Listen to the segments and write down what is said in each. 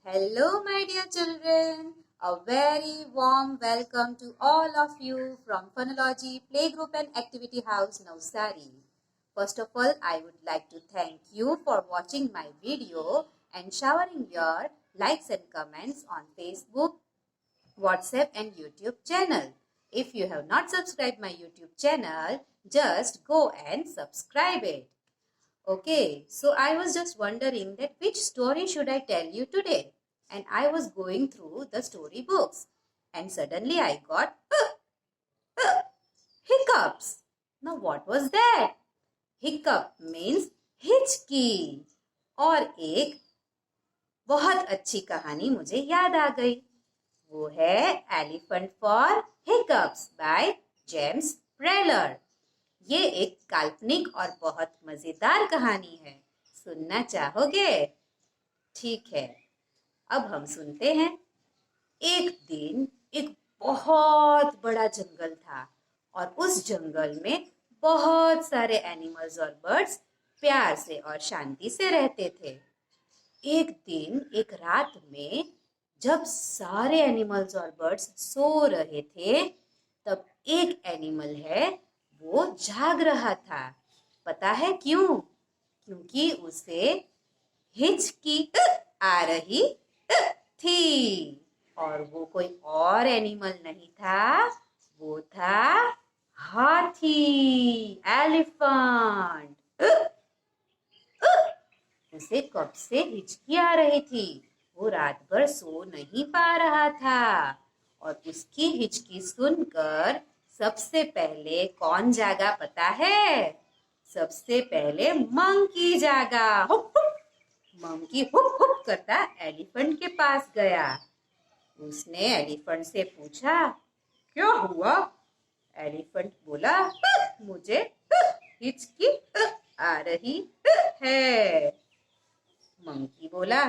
Hello, my dear children. A very warm welcome to all of you from Phonology Playgroup and Activity House, Navsari. First of all, I would like to thank you for watching my video and showering your likes and comments on Facebook, WhatsApp and YouTube channel. If you have not subscribed my YouTube channel, just go and subscribe it. Okay, so I was just wondering that which story should I tell you today? And I was going through the story books and suddenly I got hiccups. Now what was that? Hiccup means हिचकी और एक बहुत अच्छी कहानी मुझे याद आ गई. वो है elephant for hiccups by James Preller. ये एक काल्पनिक और बहुत मजेदार कहानी है. सुनना चाहोगे? ठीक है, अब हम सुनते हैं. एक दिन एक बहुत बड़ा जंगल था और उस जंगल में बहुत सारे एनिमल्स और बर्ड्स प्यार से और शांति से रहते थे. एक दिन एक रात में जब सारे एनिमल्स और बर्ड्स सो रहे थे तब एक एनिमल है वो जाग रहा था. पता है क्यों? क्योंकि उसे हिचकी आ रही थी. और वो कोई और एनिमल नहीं था, वो था हाथी, एलिफेंट. उसे कब से हिचकी आ रही थी. वो रात भर सो नहीं पा रहा था और उसकी हिचकी सुनकर सबसे पहले कौन जागा पता है? सबसे पहले मंकी जागा. Hoop hoop. Monkey hoop hoop करता एलिफेंट के पास गया. उसने एलिफेंट से पूछा, क्या हुआ? एलिफेंट बोला, मुझे हिचकी आ रही है. मंकी बोला,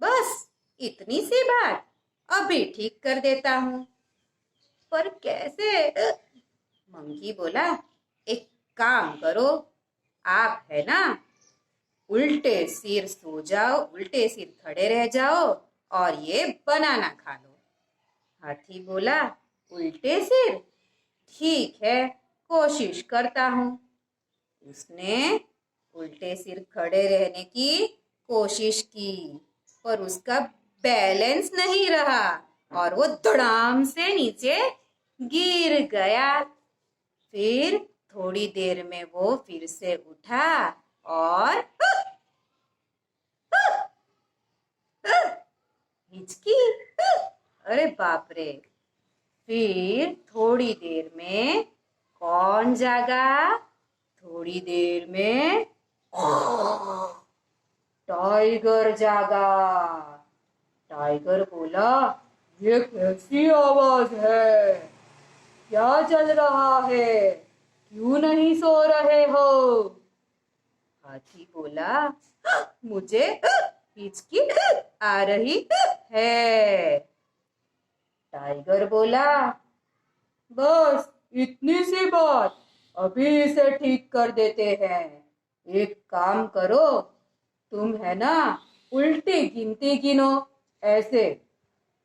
बस इतनी सी बात, अभी ठीक कर देता हूँ. पर कैसे? मंकी बोला, एक काम करो, आप है ना, उल्टे सिर सो जाओ, उल्टे सिर खड़े रह जाओ और ये बनाना खा लो. हाथी बोला, उल्टे सिर? ठीक है, कोशिश करता हूँ. उसने उल्टे सिर खड़े रहने की कोशिश की पर उसका बैलेंस नहीं रहा और वो धड़ाम से नीचे गिर गया. फिर थोड़ी देर में वो फिर से उठा और हिचकी. अरे बाप रे. फिर थोड़ी देर में कौन जागा? थोड़ी देर में टाइगर जागा. टाइगर बोला, ये कैसी आवाज है? क्या चल रहा है? क्यों नहीं सो रहे हो? हाथी बोला, मुझे हिचकी आ रही है. टाइगर बोला, बस इतनी सी बात, अभी इसे ठीक कर देते हैं. एक काम करो, तुम है ना उल्टी गिनती गिनो, ऐसे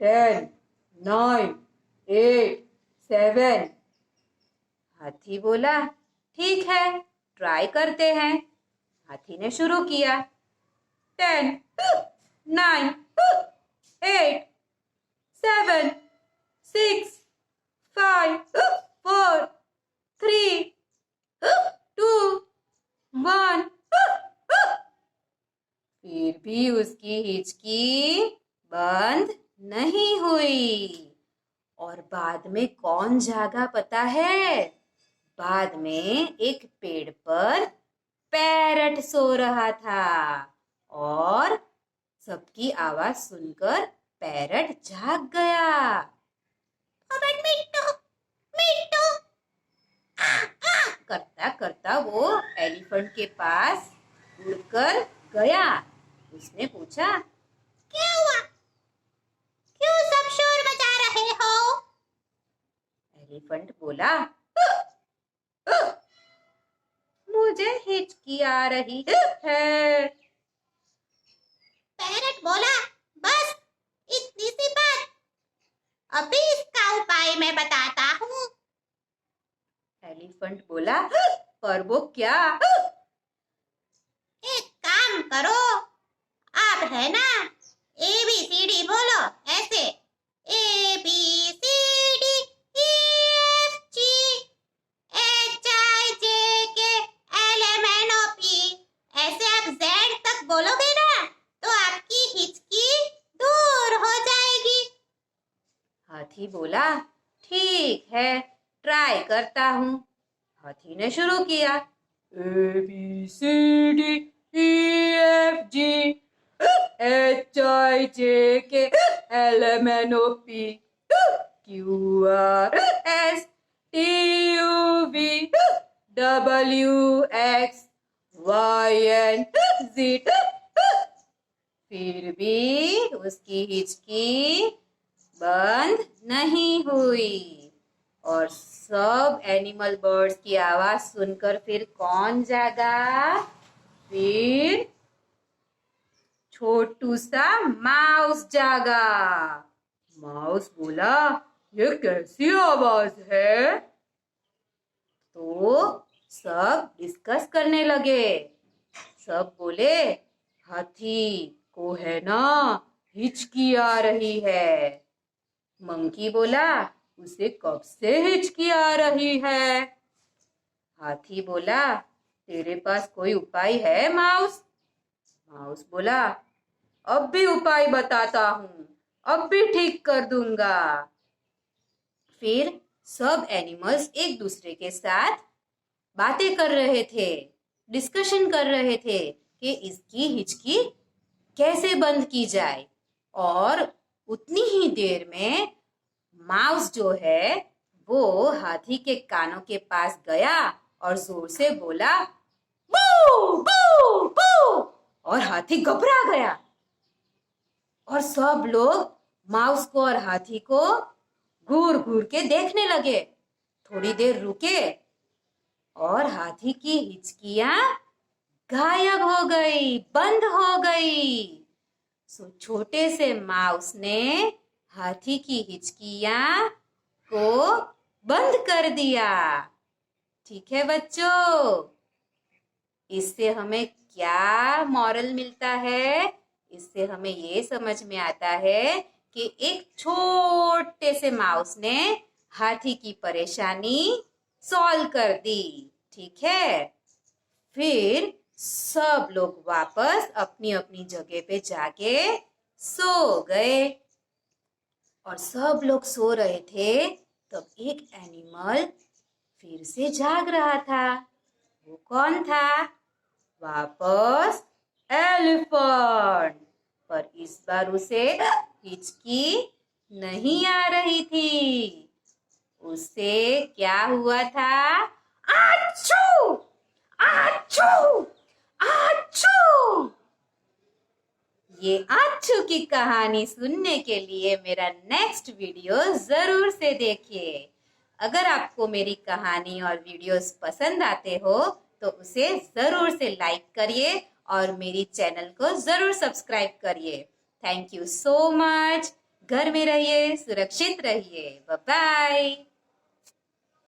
10, 9, 8, 7. हाथी बोला, ठीक है, ट्राई करते हैं. हाथी ने शुरू किया. 10, 9, 8, 7, 6, 5, 4, 3, 2, 1. फिर भी उसकी हिचकी बंद नहीं हुई. और बाद में कौन जागा पता है? बाद में एक पेड़ पर पैरट सो रहा था और सबकी आवाज सुनकर पैरट जाग गया. मिट्टू, मिट्टू, करता करता वो एलिफेंट के पास उड़कर गया. उसने पूछा, क्या हुआ? क्यों सब शोर मचा रहे हो? एलिफेंट बोला, मुझे हिचकी आ रही है. पैरट बोला, एलिफेंट बोला, पर वो क्या? एक काम करो, आप है ना ABCD बोलो ऐसे, ABCD EFG HIJK LMNOP, ऐसे आप Z तक बोलोगे ना तो आपकी हिचकी दूर हो जाएगी। हाथी बोला, ठीक है, ट्राई करता हूँ। हाथी ने शुरू किया, ABCDEFG HIJK LMNOP QRSTUV WXYZ। फिर भी उसकी हिचकी बंद नहीं हुई। और सब एनिमल बर्ड्स की आवाज सुनकर फिर कौन जागा? फिर छोटू सा माउस जागा। माउस बोला, ये कैसी आवाज है? तो सब डिस्कस करने लगे। सब बोले, हाथी को है ना हिचकी आ रही है। मंकी बोला, उसे कब से हिचकी आ रही है? हाथी बोला, तेरे पास कोई उपाय है माउस? माउस बोला, अब भी उपाय बताता हूँ, अब भी ठीक कर दूंगा। फिर सब एनिमल्स एक दूसरे के साथ बातें कर रहे थे, डिस्कशन कर रहे थे कि इसकी हिचकी कैसे बंद की जाए। और उतनी ही देर में माउस जो है वो हाथी के कानों के पास गया और जोर से बोला, बू बू बू। और हाथी घबरा गया। और सब लोग माउस को और हाथी को घूर घूर के देखने लगे। थोड़ी देर रुके और हाथी की हिचकियां गायब हो गई, बंद हो गई। सो छोटे से माउस ने हाथी की हिचकियां को बंद कर दिया। ठीक है बच्चों, इससे हमें क्या मॉरल मिलता है? इससे हमें ये समझ में आता है कि एक छोटे से माउस ने हाथी की परेशानी सॉल्व कर दी। ठीक है, फिर सब लोग वापस अपनी अपनी जगह पे जाके सो गए। और सब लोग सो रहे थे, तब एक एनिमल फिर से जाग रहा था। वो कौन था? वापस एलिफेंट। पर इस बार उसे हिचकी नहीं आ रही थी। उसे क्या हुआ था? आच्छू! आच्छू! आच्छू! ये आच्छू की कहानी सुनने के लिए मेरा नेक्स्ट वीडियो जरूर से देखिए। अगर आपको मेरी कहानी और वीडियोस पसंद आते हो तो उसे जरूर से लाइक करिए और मेरी चैनल को जरूर सब्सक्राइब करिए। Thank you so much. घर में रहिए, सुरक्षित रहिए। Bye bye.